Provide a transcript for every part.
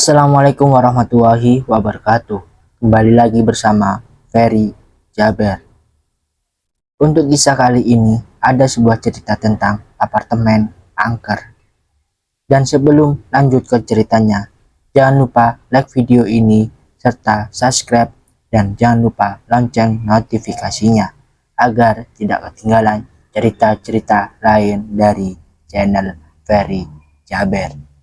Assalamualaikum warahmatullahi wabarakatuh. Kembali lagi bersama Ferry Jaber. Untuk kisah kali ini ada sebuah cerita tentang apartemen angker. Dan sebelum lanjut ke ceritanya, jangan lupa like video ini serta subscribe dan jangan lupa lonceng notifikasinya agar tidak ketinggalan cerita-cerita lain dari channel Ferry Jaber.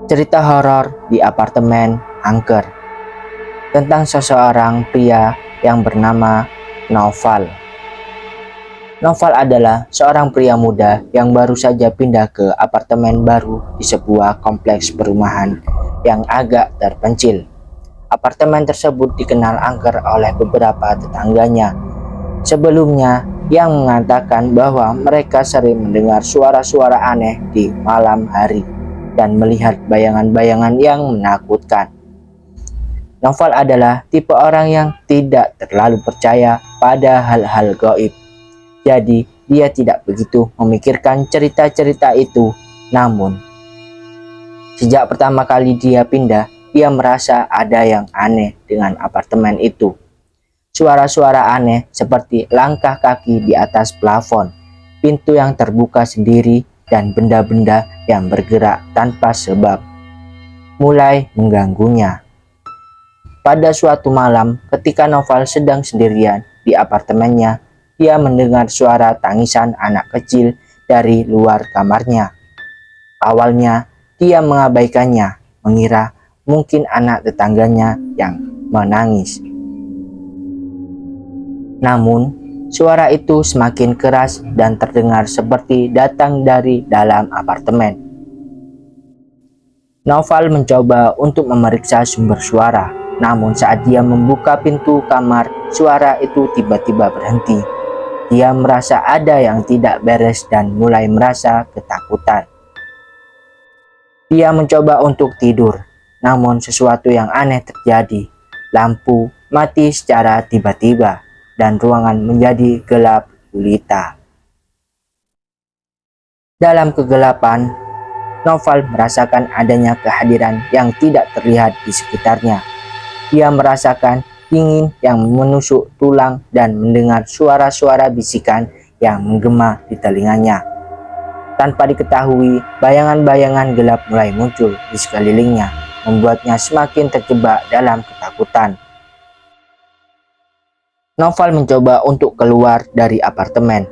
Cerita horor di apartemen angker tentang seseorang pria yang bernama Naufal. Naufal adalah seorang pria muda yang baru saja pindah ke apartemen baru di sebuah kompleks perumahan yang agak terpencil. Apartemen tersebut dikenal angker oleh beberapa tetangganya. Sebelumnya, yang mengatakan bahwa mereka sering mendengar suara-suara aneh di malam hari dan melihat bayangan-bayangan yang menakutkan. Naufal adalah tipe orang yang tidak terlalu percaya pada hal-hal gaib. Jadi, dia tidak begitu memikirkan cerita-cerita itu. Namun, sejak pertama kali dia pindah, dia merasa ada yang aneh dengan apartemen itu. Suara-suara aneh seperti langkah kaki di atas plafon, pintu yang terbuka sendiri, dan benda-benda yang bergerak tanpa sebab mulai mengganggunya. Pada suatu malam, ketika Naufal sedang sendirian di apartemennya, dia mendengar suara tangisan anak kecil dari luar kamarnya. Awalnya, dia mengabaikannya, mengira mungkin anak tetangganya yang menangis. Namun, suara itu semakin keras dan terdengar seperti datang dari dalam apartemen. Naufal mencoba untuk memeriksa sumber suara, namun saat dia membuka pintu kamar, suara itu tiba-tiba berhenti. Dia merasa ada yang tidak beres dan mulai merasa ketakutan. Dia mencoba untuk tidur, namun sesuatu yang aneh terjadi. Lampu mati secara tiba-tiba dan ruangan menjadi gelap gulita. Dalam kegelapan, Naufal merasakan adanya kehadiran yang tidak terlihat di sekitarnya. Dia merasakan dingin yang menusuk tulang dan mendengar suara-suara bisikan yang menggema di telinganya. Tanpa diketahui, bayangan-bayangan gelap mulai muncul di sekelilingnya, membuatnya semakin terjebak dalam ketakutan. Naufal mencoba untuk keluar dari apartemen,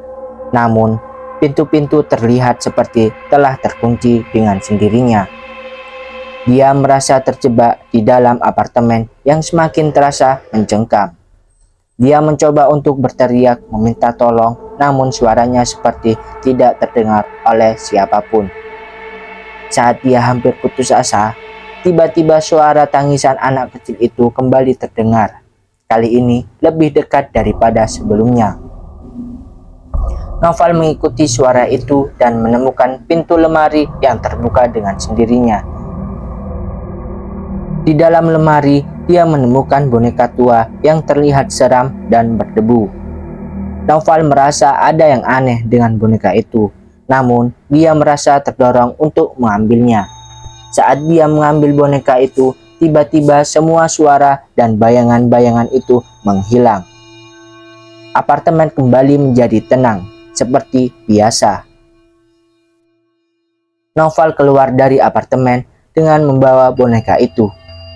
namun pintu-pintu terlihat seperti telah terkunci dengan sendirinya. Dia merasa terjebak di dalam apartemen yang semakin terasa mencengkam. Dia mencoba untuk berteriak meminta tolong, namun suaranya seperti tidak terdengar oleh siapapun. Saat dia hampir putus asa, tiba-tiba suara tangisan anak kecil itu kembali terdengar. Kali ini lebih dekat daripada sebelumnya. Naufal mengikuti suara itu dan menemukan pintu lemari yang terbuka dengan sendirinya. Di dalam lemari, dia menemukan boneka tua yang terlihat seram dan berdebu. Naufal merasa ada yang aneh dengan boneka itu, namun dia merasa terdorong untuk mengambilnya. Saat dia mengambil boneka itu, tiba-tiba semua suara dan bayangan-bayangan itu menghilang. Apartemen kembali menjadi tenang, seperti biasa. Naufal keluar dari apartemen dengan membawa boneka itu.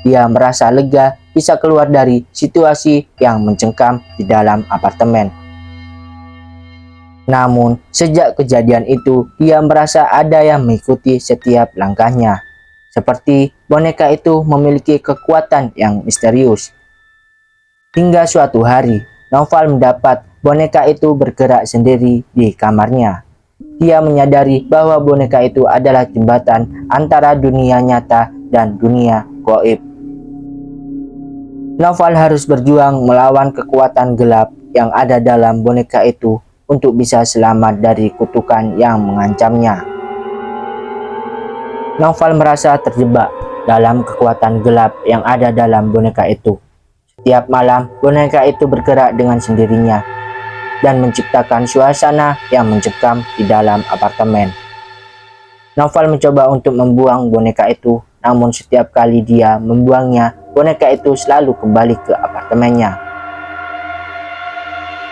Dia merasa lega bisa keluar dari situasi yang mencengkam di dalam apartemen. Namun, sejak kejadian itu, dia merasa ada yang mengikuti setiap langkahnya. Seperti boneka itu memiliki kekuatan yang misterius. Hingga suatu hari, Naufal mendapat boneka itu bergerak sendiri di kamarnya. Dia menyadari bahwa boneka itu adalah jembatan antara dunia nyata dan dunia gaib. Naufal harus berjuang melawan kekuatan gelap yang ada dalam boneka itu untuk bisa selamat dari kutukan yang mengancamnya. Naufal merasa terjebak dalam kekuatan gelap yang ada dalam boneka itu. Setiap malam, boneka itu bergerak dengan sendirinya dan menciptakan suasana yang mencekam di dalam apartemen. Noval mencoba untuk membuang boneka itu, namun setiap kali dia membuangnya, boneka itu selalu kembali ke apartemennya.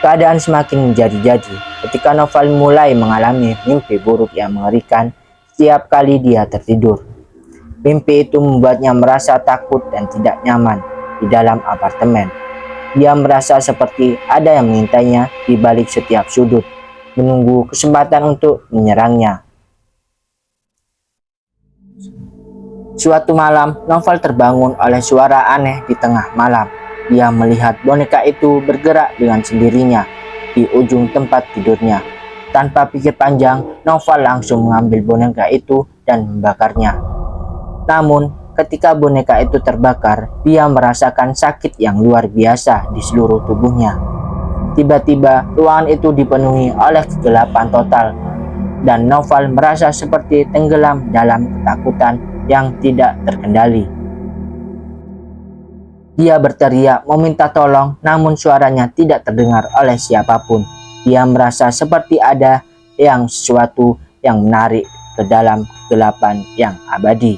Keadaan semakin menjadi-jadi ketika Noval mulai mengalami mimpi buruk yang mengerikan setiap kali dia tertidur. Mimpi itu membuatnya merasa takut dan tidak nyaman di dalam apartemen. Dia merasa seperti ada yang mengintainya di balik setiap sudut, menunggu kesempatan untuk menyerangnya. Suatu malam, Noval terbangun oleh suara aneh di tengah malam. Dia melihat boneka itu bergerak dengan sendirinya di ujung tempat tidurnya. Tanpa pikir panjang, Noval langsung mengambil boneka itu dan membakarnya. Namun, ketika boneka itu terbakar, dia merasakan sakit yang luar biasa di seluruh tubuhnya. Tiba-tiba, ruangan itu dipenuhi oleh kegelapan total, dan Noval merasa seperti tenggelam dalam ketakutan yang tidak terkendali. Dia berteriak meminta tolong, namun suaranya tidak terdengar oleh siapapun. Dia merasa seperti ada sesuatu yang menarik ke dalam kegelapan yang abadi.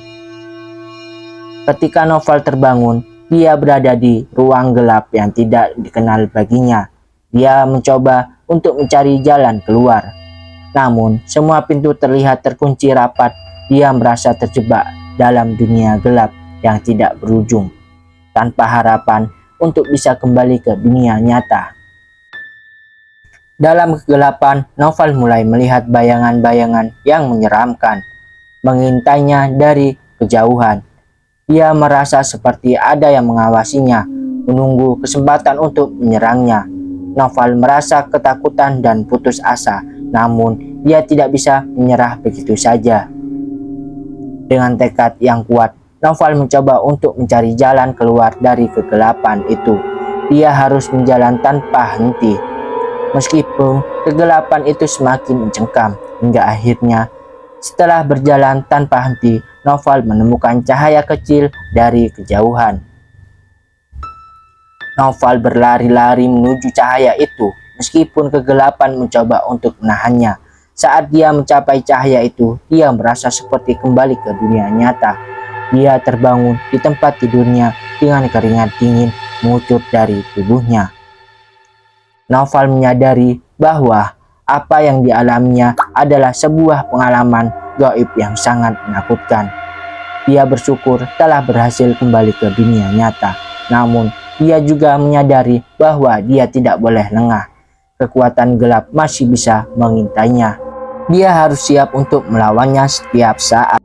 Ketika Noval terbangun, dia berada di ruang gelap yang tidak dikenal baginya. Dia mencoba untuk mencari jalan keluar. Namun, semua pintu terlihat terkunci rapat. Dia merasa terjebak dalam dunia gelap yang tidak berujung, tanpa harapan untuk bisa kembali ke dunia nyata. Dalam kegelapan, Noval mulai melihat bayangan-bayangan yang menyeramkan, mengintainya dari kejauhan. Dia merasa seperti ada yang mengawasinya, menunggu kesempatan untuk menyerangnya. Noval merasa ketakutan dan putus asa, namun dia tidak bisa menyerah begitu saja. Dengan tekad yang kuat, Noval mencoba untuk mencari jalan keluar dari kegelapan itu. Dia harus menjalan tanpa henti. Meskipun kegelapan itu semakin mencengkam, hingga akhirnya setelah berjalan tanpa henti, Noval menemukan cahaya kecil dari kejauhan. Noval berlari-lari menuju cahaya itu, meskipun kegelapan mencoba untuk menahannya. Saat dia mencapai cahaya itu, dia merasa seperti kembali ke dunia nyata. Dia terbangun di tempat tidurnya dengan keringat dingin mengucur dari tubuhnya. Noval menyadari bahwa apa yang dialaminya adalah sebuah pengalaman gaib yang sangat menakutkan. Dia bersyukur telah berhasil kembali ke dunia nyata. Namun, dia juga menyadari bahwa dia tidak boleh lengah. Kekuatan gelap masih bisa mengintainya. Dia harus siap untuk melawannya setiap saat.